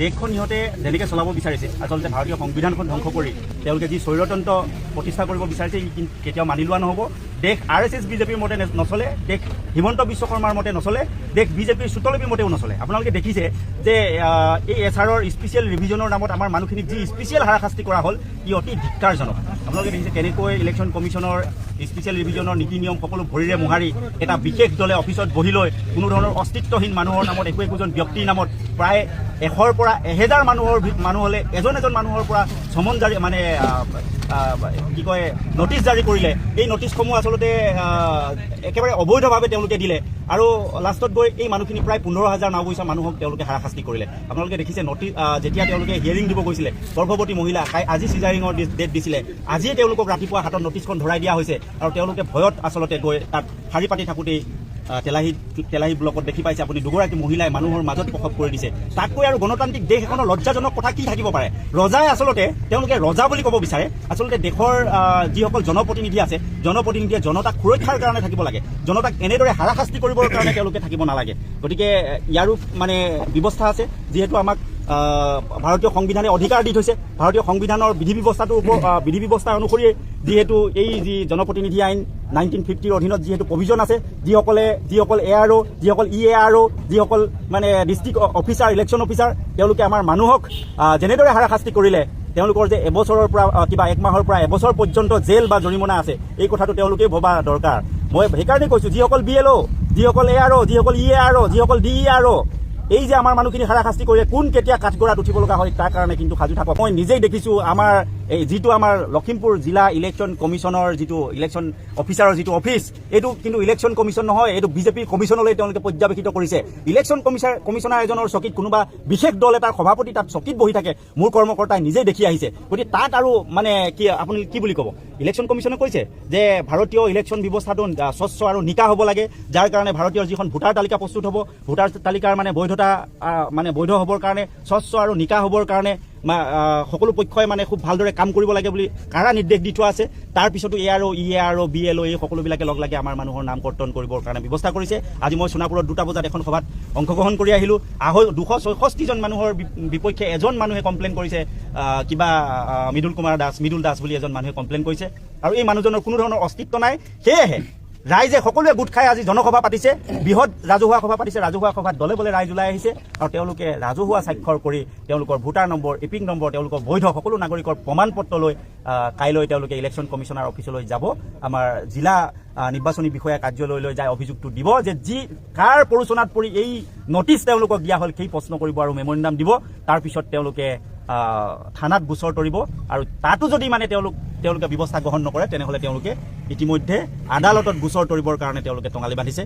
দেশখন ইহঁতে যেনেকৈ চলাব বিচাৰিছে আচলতে ভাৰতীয় সংবিধানখন ধ্বংস কৰি তেওঁলোকে যি স্বৈৰতন্ত্ৰ প্ৰতিষ্ঠা কৰিব বিচাৰিছে ই কেতিয়াও মানি লোৱা নহ'ব। দেশ RSS বিজেপিৰ মতে নচলে, দেশ হিমন্ত বিশ্ব শৰ্মাৰ মতে নচলে, দেশ বিজেপিৰ চুতলিপিৰ মতেও নচলে। আপোনালোকে দেখিছে যে এই SRৰ স্পেচিয়েল ৰিভিজনৰ নামত আমাৰ মানুহখিনিক যি স্পেচিয়েল হাৰাশাস্তি কৰা হ'ল ই অতি ধিক্কাৰজনক। আপোনালোকে দেখিছে কেনেকৈ ইলেকশ্যন কমিশ্যনৰ স্পেচিয়েল ৰিভিজনৰ নীতি নিয়ম সকলো ভৰিৰে মোহাৰি এটা বিশেষ দলে অফিচত বহি লৈ কোনো ধৰণৰ অস্তিত্বহীন মানুহৰ নামত একোজন ব্যক্তিৰ নামত প্ৰায় 100ৰ পৰা 1000 মানুহলৈ এজন মানুহৰ পৰা সমন জাৰি মানে কি কয় নটিচ জাৰি কৰিলে। এই নটিচসমূহ আচলতে একেবাৰে অবৈধভাৱে তেওঁলোকে দিলে আৰু লাষ্টত গৈ এই মানুহখিনি প্ৰায় 15,000 নাওবৈচা মানুহক তেওঁলোকে হাৰাশাস্তি কৰিলে। আপোনালোকে দেখিছে যেতিয়া তেওঁলোকে হিয়াৰিং দিব গৈছিলে গৰ্ভৱতী মহিলা আজি চিজাৰিঙৰ ডেট দিছিলে, আজিয়ে তেওঁলোকক ৰাতিপুৱা হাতত নটিচখন ধৰাই দিয়া হৈছে আৰু তেওঁলোকে ভয়ত আচলতে গৈ তাত শাৰী পাতি থাকোঁতেই তেলাহী ব্লকত দেখি পাইছে আপুনি দুগৰাকী মহিলাই মানুহৰ মাজত প্ৰসৱ কৰি দিছে। তাতকৈ আৰু গণতান্ত্ৰিক দেশ এখনৰ লজ্জাজনক কথা কি থাকিব পাৰে? ৰজাই আচলতে তেওঁলোকে ৰজা বুলি ক'ব বিচাৰে। আচলতে দেশৰ যিসকল জনপ্ৰতিনিধি আছে জনপ্ৰতিনিধিয়ে জনতাক সুৰক্ষাৰ কাৰণে থাকিব লাগে, জনতাক এনেদৰে হাৰাশাস্তি কৰিবৰ কাৰণে তেওঁলোকে থাকিব নালাগে। গতিকে ইয়াৰো মানে ব্যৱস্থা আছে, যিহেতু আমাক ভাৰতীয় সংবিধানে অধিকাৰ দি থৈছে। ভাৰতীয় সংবিধানৰ বিধি ব্যৱস্থা অনুসৰি যিহেতু এই যি জনপ্ৰতিনিধি আইন 1950ৰ অধীনত যিহেতু প্ৰভিজন আছে, যিসকল ARO, যিসকল EARO, যিসকল মানে ডিষ্ট্ৰিক্ট অফিচাৰ, ইলেকশ্যন অফিচাৰ, তেওঁলোকে আমাৰ মানুহক যেনেদৰে হাৰাশাস্তি কৰিলে তেওঁলোকৰ যে এবছৰৰ পৰা কিবা 1 মাহৰ পৰা এবছৰ পৰ্যন্ত জেল বা জৰিমনা আছে এই কথাটো তেওঁলোকে ভবা দৰকাৰ। মই সেইকাৰণে কৈছোঁ যিসকল BLO, যিসকল ARO, যিসকল EARO, যিসকল DERO এই যে আমাৰ মানুহখিনি হাৰাশাস্তি কৰিলে কোন কেতিয়া কাঠগড়াত উঠিব লগা হয় তাৰ কাৰণে কিন্তু সাজু থাকক। মই নিজেই দেখিছোঁ আমাৰ এই যিটো আমাৰ লখিমপুৰ জিলা ইলেকশ্যন কমিশ্যনৰ যিটো ইলেকশ্যন অফিচাৰৰ যিটো অফিচ, এইটো কিন্তু ইলেকশ্যন কমিশ্যন নহয়, এইটো বিজেপিৰ কমিশ্যনলৈ তেওঁলোকে পৰ্যবেক্ষিত কৰিছে। ইলেকশ্যন কমিশ্যনাৰ এজনৰ চকীত কোনোবা বিশেষ দল এটাৰ সভাপতি তাত চকীত বহি থাকে, মোৰ কৰ্মকৰ্তাই নিজেই দেখি আহিছে। গতিকে তাত আৰু মানে কি আপুনি কি বুলি ক'ব? ইলেকশ্যন কমিশ্যনে কৈছে যে ভাৰতীয় ইলেকশ্যন ব্যৱস্থাটো স্বচ্ছ আৰু নিকা হ'ব লাগে, যাৰ কাৰণে ভাৰতীয় যিখন ভোটাৰ তালিকা প্ৰস্তুত হ'ব, ভোটাৰ তালিকাৰ মানে বৈধ হ'বৰ কাৰণে, স্বচ্ছ আৰু নিকা হ'বৰ কাৰণে সকলো পক্ষই মানে খুব ভালদৰে কাম কৰিব লাগে বুলি কাৰা নিৰ্দেশ দি থোৱা আছে। তাৰ পিছতো ARO, EARO, BLO এই সকলোবিলাকে লগ লাগি আমাৰ মানুহৰ নাম কৰ্তন কৰিবৰ কাৰণে ব্যৱস্থা কৰিছে। আজি মই সোণাপুৰত 2টা বজাত এখন সভাত অংশগ্ৰহণ কৰি আহিলোঁ। 266জন মানুহৰ বিপক্ষে এজন মানুহে কমপ্লেইন কৰিছে, কিবা মৃদুল দাস বুলি এজন মানুহে কমপ্লেইন কৰিছে আৰু এই মানুহজনৰ কোনো ধৰণৰ অস্তিত্ব নাই। সেয়েহে ৰাইজে সকলোৱে গোট খাই আজি জনসভা পাতিছে, বৃহৎ ৰাজহুৱা সভা পাতিছে। ৰাজহুৱা সভাত দলে বলে ৰাইজ ওলাই আহিছে আৰু তেওঁলোকে ৰাজহুৱা স্বাক্ষৰ কৰি তেওঁলোকৰ ভোটাৰ নম্বৰ, এপিক নম্বৰ, তেওঁলোকৰ বৈধ সকলো নাগৰিকৰ প্ৰমাণ পত্ৰ লৈ কাইলৈ তেওঁলোকে ইলেকশ্যন কমিশ্যনাৰ অফিচলৈ যাব। আমাৰ জিলা নিৰ্বাচনী বিষয়া কাৰ্যালয়লৈ যায় অভিযোগটো দিব যে কাৰ প্ৰৰোচনাত পৰি এই নটিচ তেওঁলোকক দিয়া হ'ল সেই প্ৰশ্ন কৰিব আৰু মেমৰিণ্ডাম দিব। তাৰপিছত তেওঁলোকে থানাত গোচৰ তৰিব আৰু তাতো যদি মানে তেওঁলোকে ব্যৱস্থা গ্ৰহণ নকৰে তেনেহ'লে তেওঁলোকে ইতিমধ্যে আদালতত গোচৰ তৰিবৰ কাৰণে তেওঁলোকে টঙালি বান্ধিছে।